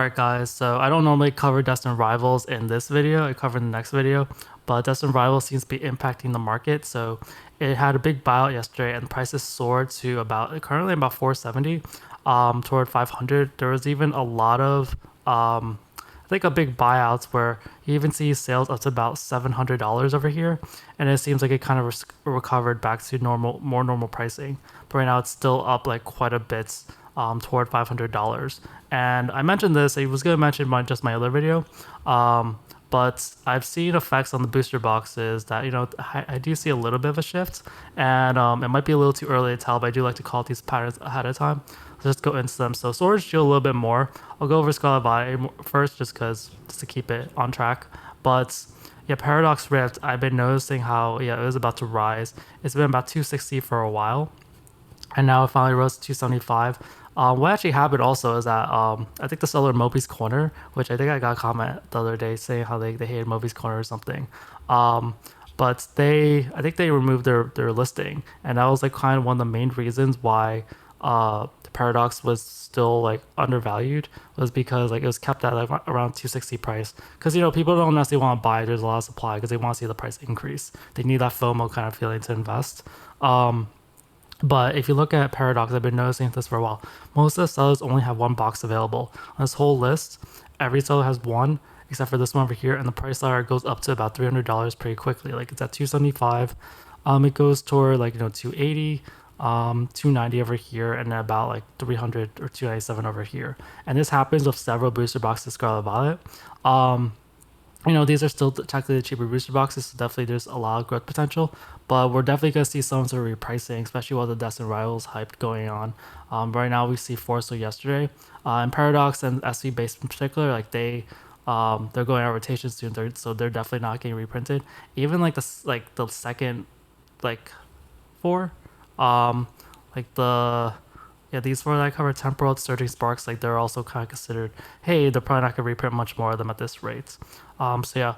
Alright guys, so I don't normally cover Destined Rivals in this video, I cover in the next video, but Destined Rivals seems to be impacting the market. So it had a big buyout yesterday and prices soared to currently about 470 toward 500. There was even a lot of I think a big buyouts where you even see sales up to about $700 over here, and it seems like it kind of recovered back to more normal pricing. But right now it's still up like quite a bit toward $500. And I mentioned this, I was going to mention my other video, but I've seen effects on the booster boxes that, I do see a little bit of a shift, and it might be a little too early to tell, but I do like to call these patterns ahead of time. Let's just go into them. So Sword Shield a little bit more. I'll go over Scarlet first just to keep it on track. But yeah, Paradox Rift, I've been noticing how, it was about to rise. It's been about 260 for a while, and now it finally rose to 275. What actually happened also is that I think the seller Moby's Corner, which I think I got a comment the other day saying how they hated Moby's Corner or something. But I think they removed their listing, and that was like kind of one of the main reasons why the Paradox was still like undervalued, was because like it was kept at like around 260 price, because people don't necessarily want to buy. There's a lot of supply because they want to see the price increase. They need that FOMO kind of feeling to invest. But if you look at Paradox, I've been noticing this for a while. Most of the sellers only have one box available. On this whole list, every seller has one, except for this one over here, and the price ladder goes up to about $300 pretty quickly. Like it's at 275. It goes toward like 280, 290 over here, and then about like 300 or 297 over here. And this happens with several booster boxes, Scarlet Violet. These are still technically the cheaper booster boxes, so definitely there's a lot of growth potential, but we're definitely going to see some sort of repricing, especially while the Destined Rivals hype going on. Right now we see Force yesterday, and Paradox and SV Base in particular, like they're going out of rotation soon, so they're definitely not getting reprinted. Even like the second like four, like these four that I cover, Temporal, Surging Sparks, like they're also kind of considered, hey, they're probably not going to reprint much more of them at this rate. So yeah,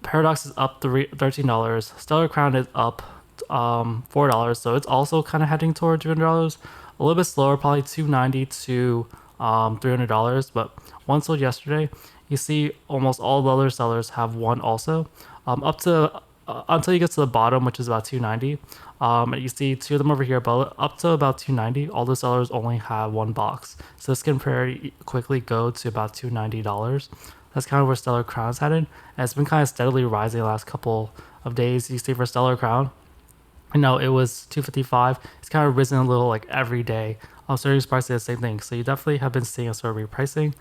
Paradox is up $13. Stellar Crown is up $4, so it's also kind of heading toward $200. A little bit slower, probably $290 to $300. But one sold yesterday. You see almost all the other sellers have one also. Up to until you get to the bottom, which is about 290. You see two of them over here, but up to about 290, all the sellers only have one box. So this can very quickly go to about $290. That's kind of where Stellar Crown's headed, and it's been kind of steadily rising the last couple of days. You see for Stellar Crown, it was 255. It's kind of risen a little like every day. Surging Sparks did the same thing. So you definitely have been seeing a sort of repricing.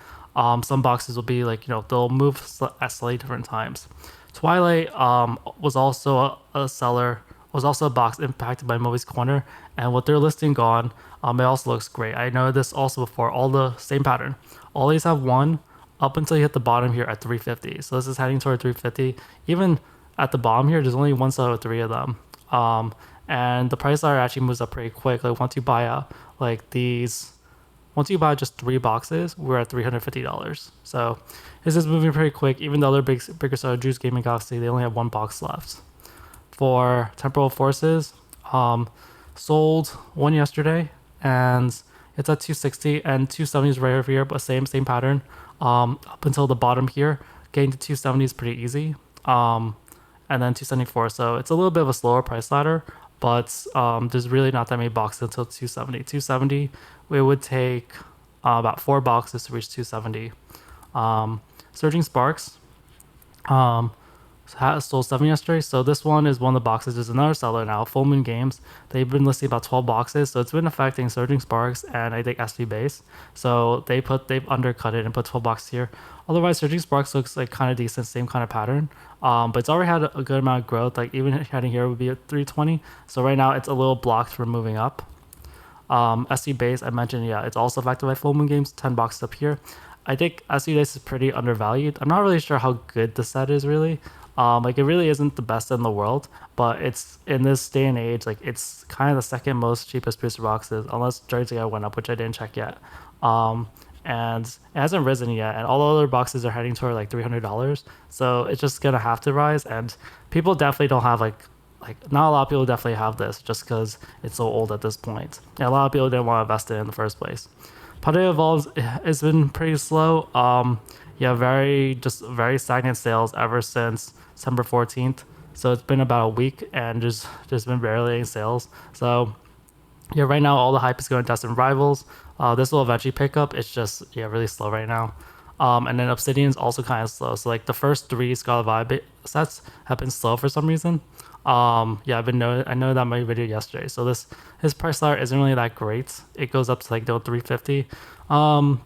Some boxes will be like, they'll move at slightly different times. Twilight was also a box impacted by Moby's Corner, and with their listing gone, it also looks great. I know this also before, all the same pattern. All these have one up until you hit the bottom here at 350. So this is heading toward 350. Even at the bottom here, there's only one seller with three of them. And the price ladder actually moves up pretty quick. Like once you buy just three boxes, we're at $350. So this is moving pretty quick. Even the other bigger seller, Juice Gaming Galaxy, they only have one box left. For Temporal Forces, sold one yesterday, and it's at 260, and 270 is right over here, but same pattern. Up until the bottom here, getting to 270 is pretty easy. And then 274. So it's a little bit of a slower price ladder, but there's really not that many boxes until 270. 270, it would take about 4 boxes to reach 270. Surging Sparks sold 7 yesterday. So this one is one of the boxes. There's another seller now, Full Moon Games. They've been listing about 12 boxes, so it's been affecting Surging Sparks and I think SV Base. So they've undercut it and put 12 boxes here. Otherwise, Surging Sparks looks like kind of decent, same kind of pattern. But it's already had a good amount of growth. Like even heading here would be at 320. So right now it's a little blocked from moving up. SV Base, I mentioned, it's also affected by Full Moon Games. 10 boxes up here. I think SV Base is pretty undervalued. I'm not really sure how good the set is really. Like it really isn't the best in the world, but it's in this day and age, like it's kind of the second most cheapest booster boxes, unless Jersey went up, which I didn't check yet. And it hasn't risen yet, and all the other boxes are heading toward like $300. So it's just gonna have to rise, and people definitely don't have like not a lot of people definitely have this just because it's so old at this point. And a lot of people didn't want to invest in it in the first place. Paldea Evolves, it's been pretty slow. Yeah, very stagnant sales ever since December 14th. So it's been about a week, and there's been barely any sales. So yeah, right now all the hype is going to Destined Rivals. This will eventually pick up. It's just really slow right now. And then Obsidian's also kind of slow. So like the first three Scarlet Vibe sets have been slow for some reason. Yeah, I know that my video yesterday. So his price ladder isn't really that great. It goes up to like 350.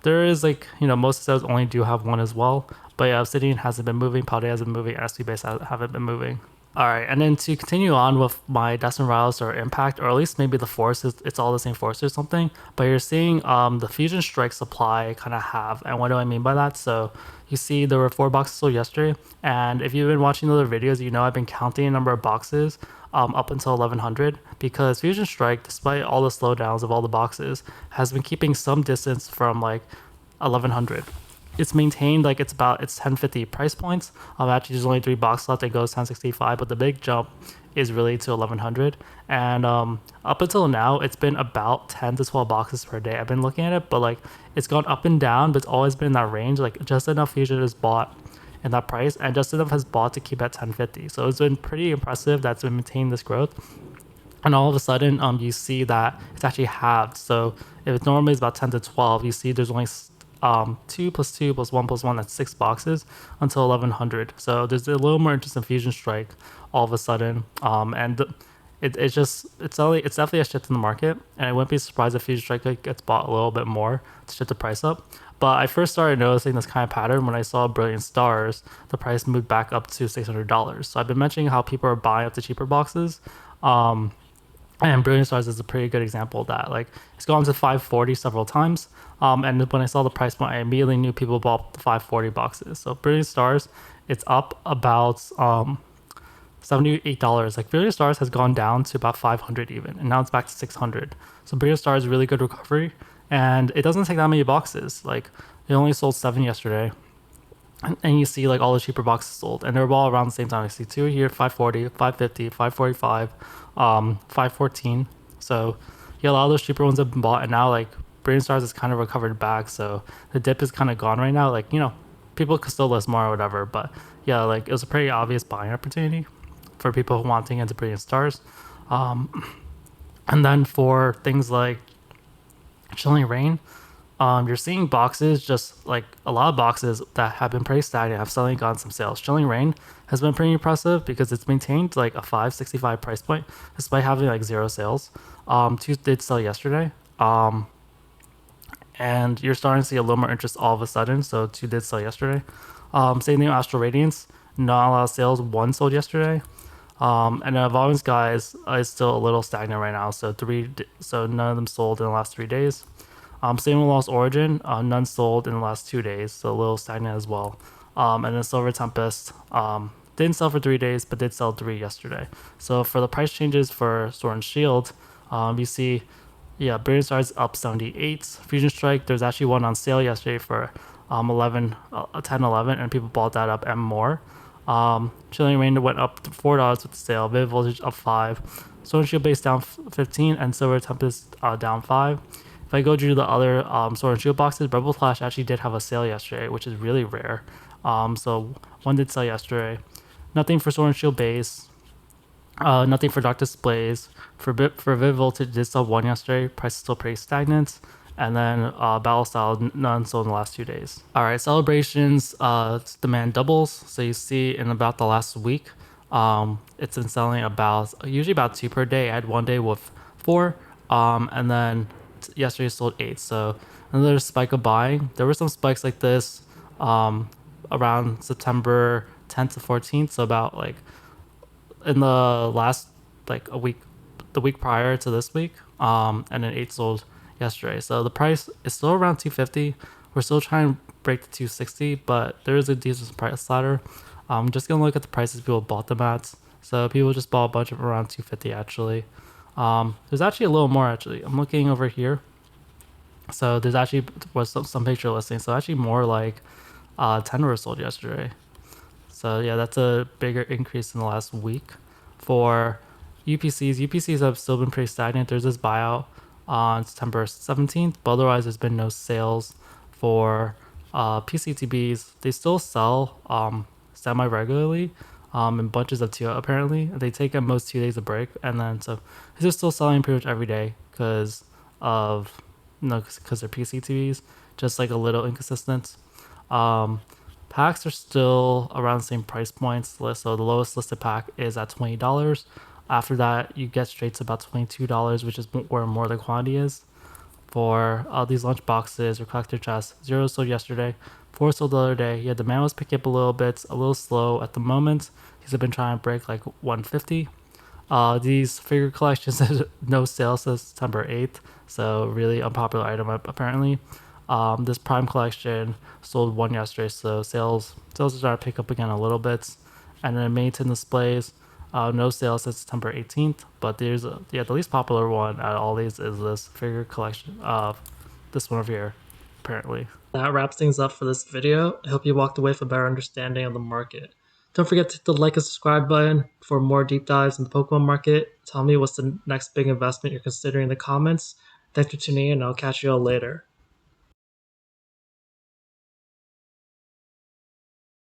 There is like most sets only do have one as well. But yeah, Obsidian hasn't been moving. Paldea hasn't been moving. SB base haven't been moving. All right, and then to continue on with my Destined Rivals or Impact, or at least maybe the Force, it's all the same Force or something, but you're seeing the Fusion Strike supply kind of halve. And what do I mean by that? So you see there were 4 boxes sold yesterday, and if you've been watching other videos, I've been counting a number of boxes up until 1100, because Fusion Strike, despite all the slowdowns of all the boxes, has been keeping some distance from like 1100. It's maintained like it's 1050 price points. Actually, there's only 3 boxes left. It goes 1065, but the big jump is really to 1100. And up until now, it's been about 10 to 12 boxes per day. I've been looking at it, but like it's gone up and down, but it's always been in that range. Like just enough Fusion is bought in that price, and just enough has bought to keep at 1050. So it's been pretty impressive that's been maintaining this growth. And all of a sudden, you see that it's actually halved. So if it normally is about 10 to 12, you see there's only 2 plus 2 plus 1 plus 1, that's 6 boxes until 1100. So there's a little more interest in Fusion Strike all of a sudden, and it's definitely a shift in the market, and I wouldn't be surprised if Fusion Strike gets bought a little bit more to shift the price up. But I first started noticing this kind of pattern when I saw Brilliant Stars. The price moved back up to $600. So I've been mentioning how people are buying up the cheaper boxes. And Brilliant Stars is a pretty good example of that. Like it's gone to 540 several times. And when I saw the price point, I immediately knew people bought the 540 boxes. So Brilliant Stars, it's up about $78. Like Brilliant Stars has gone down to about 500 even, and now it's back to 600. So Brilliant Stars is really good recovery, and it doesn't take that many boxes. Like they only sold 7 yesterday. And you see like all the cheaper boxes sold, and they're all around the same time. I see 2 here, 540, 550, 545, 514. So yeah, a lot of those cheaper ones have been bought, and now like Brilliant Stars is kind of recovered back, so the dip is kind of gone right now. Like people could still list more or whatever, but yeah, like it was a pretty obvious buying opportunity for people wanting into Brilliant Stars. And then for things like Chilling Rain, you're seeing boxes, just like a lot of boxes that have been pretty stagnant have suddenly gotten some sales. Chilling Rain has been pretty impressive because it's maintained like a 565 price point despite having like 0 sales. 2 did sell yesterday. And you're starting to see a little more interest all of a sudden. So 2 did sell yesterday. Same thing with Astral Radiance. Not a lot of sales. 1 sold yesterday. And then Volumes Guys is still a little stagnant right now. So none of them sold in the last 3 days. Same with Lost Origin, none sold in the last 2 days, so a little stagnant as well. And then Silver Tempest didn't sell for 3 days, but did sell 3 yesterday. So for the price changes for Sword and Shield, you see, yeah, Brilliant Stars up 78. Fusion Strike, there's actually one on sale yesterday for 11, 10, 11, and people bought that up and more. Chilling Rain went up to $4 with the sale. Vivid Voltage up 5. Sword and Shield base down 15, and Silver Tempest down 5. If I go to the other Sword and Shield boxes, Rebel Flash actually did have a sale yesterday, which is really rare. So 1 did sell yesterday. Nothing for Sword and Shield base. Nothing for Dark Displays. For Vivid Voltage did sell 1 yesterday. Price is still pretty stagnant. And then Battle Style, none sold in the last 2 days. All right, Celebrations demand doubles. So you see in about the last week, it's been selling usually about 2 per day. I had 1 day with 4, and then yesterday sold 8. So another spike of buying. There were some spikes like this around September 10th to 14th. So about like in the last like a week, the week prior to this week, and then 8 sold yesterday. So the price is still around 250. We're still trying to break the 260, but there is a decent price ladder. I'm just gonna look at the prices people bought them at. So people just bought a bunch of around 250 actually. There's actually a little more actually. I'm looking over here. So there's actually was some picture listings. So actually more like 10 were sold yesterday. So yeah, that's a bigger increase in the last week. For UPCs have still been pretty stagnant. There's this buyout on September 17th, but otherwise there's been no sales for PCTBs. They still sell semi regularly in bunches of two apparently. They take at most 2 days of break, and then so it's just still selling pretty much every day because of because they're PCTVs, just like a little inconsistent. Um, Packs are still around the same price points. So the lowest listed pack is at $20. After that, you get straight to about $22, which is where more of the quantity is. For these lunch boxes or collector chests, 0 sold yesterday, 4 sold the other day. Yeah, demand was picking up a little bit, a little slow at the moment. These have been trying to break like 150. These figure collections had no sales since September 8th, so really unpopular item apparently. This Prime collection sold one yesterday, so sales are starting to pick up again a little bit. And then Maintain displays, no sales since September 18th, but the least popular one out of all these is this figure collection. This one over here, apparently. That wraps things up for this video. I hope you walked away with a better understanding of the market. Don't forget to hit the like and subscribe button for more deep dives in the Pokemon market. Tell me what's the next big investment you're considering in the comments. Thanks for tuning in, and I'll catch you all later.